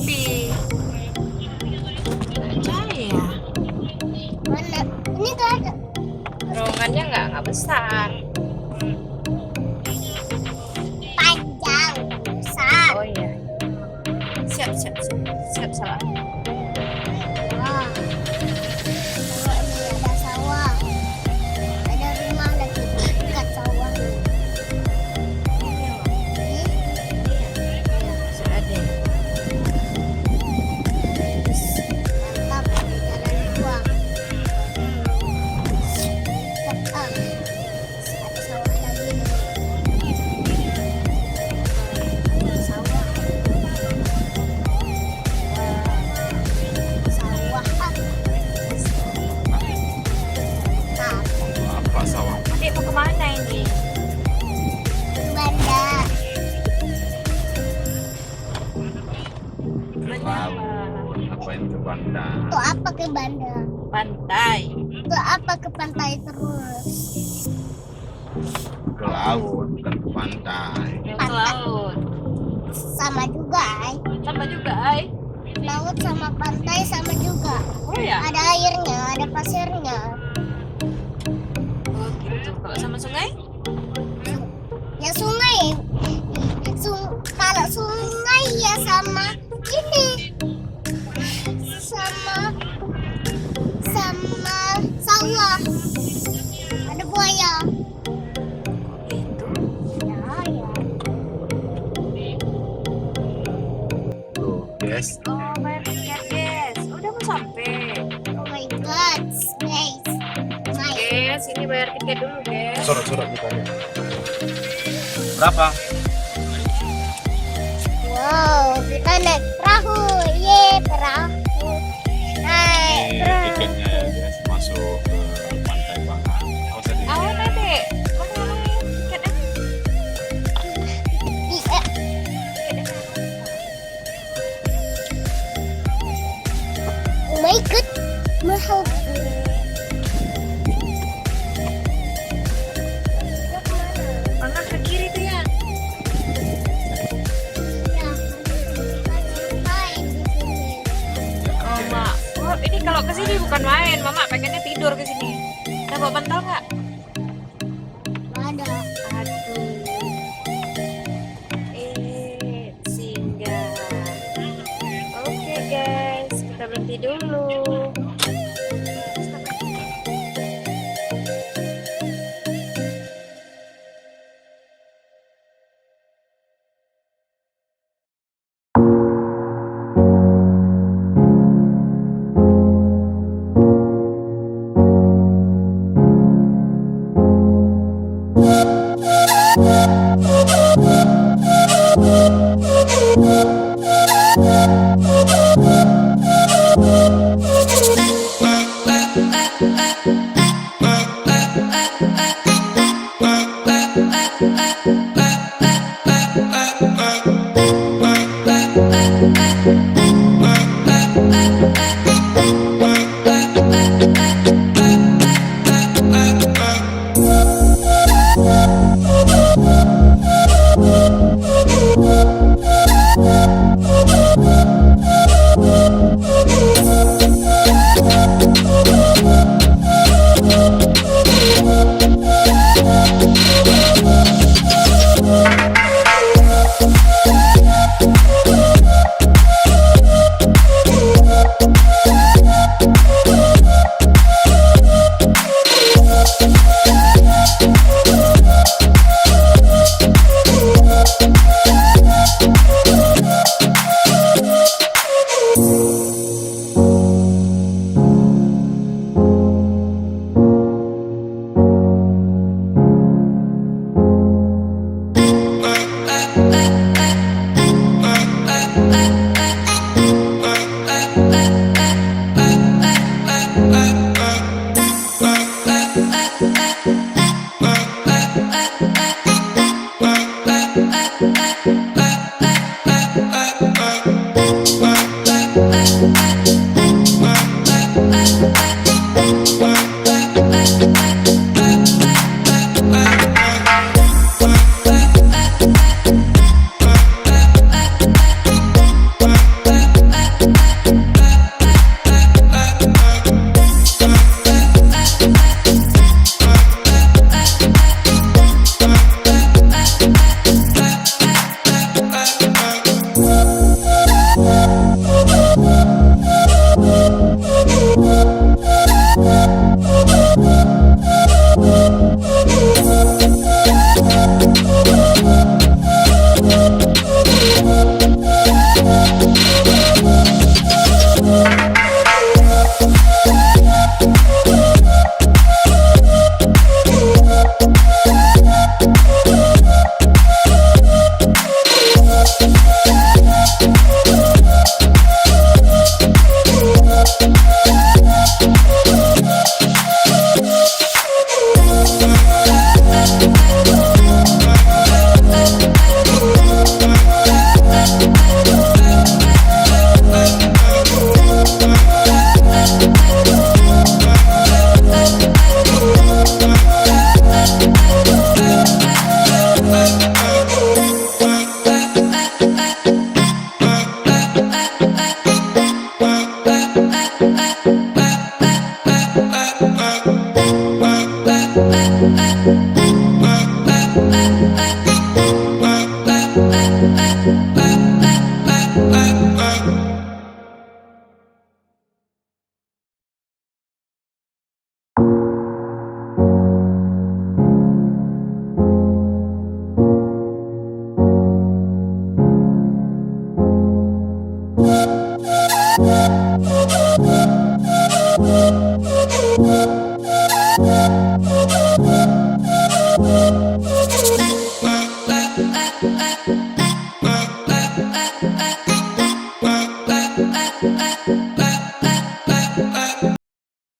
sepi. Percaya. Mana? Ini nggak ada. Terowongannya nggak besar. Panjang, besar. Oh iya. Siap salah. Wah. Sawah ini ada sawah. Ada rumah lagi dekat sawah. Ini Sudah ada. mantap ada jalan dua. Tetap ada sawah lagi nih. Sawah. Sawah. Nah, Apa sawah? Adik mau kemana ini? banda. Tahu. Ngapain ke Banda? Untuk apa ke banda? Pantai. Untuk apa ke pantai terus? Ke laut, bukan ke pantai. Yang ke laut. Sama juga, ay. Sama juga, Ai. Laut sama pantai sama juga. Oh ya. Ada airnya, ada pasirnya. Oh gitu. Kalau sama sungai? Ya sungai. Kalau sungai ya sama ini. Sama sawah. Ada buaya. Gitu. Ya, ya. Tuh, guys. Oh, bayar tiket, guys. Udah mau sampai. Oh my god, guys. Nice. Guys, ini bayar tiket dulu, guys. Surat ditanya. Berapa? Wow, kita naik perahu. Ye, perahu. Naik Ini perahu. tiketnya ya, guys. Masuk ke Pantai Bangan. Oh, tadi. Awan, Adik. Mana tiketnya? Iya. Oh my god, mahal. Mana ke kiri tuh ya? Ya, main di sini. Oh, Mak. Oh, ini kalau ke sini bukan main. Mama pengennya tidur ke sini. Ada bawa bantal nggak? Ada. Aduh. Singgah. Oke, guys. Kita berhenti dulu.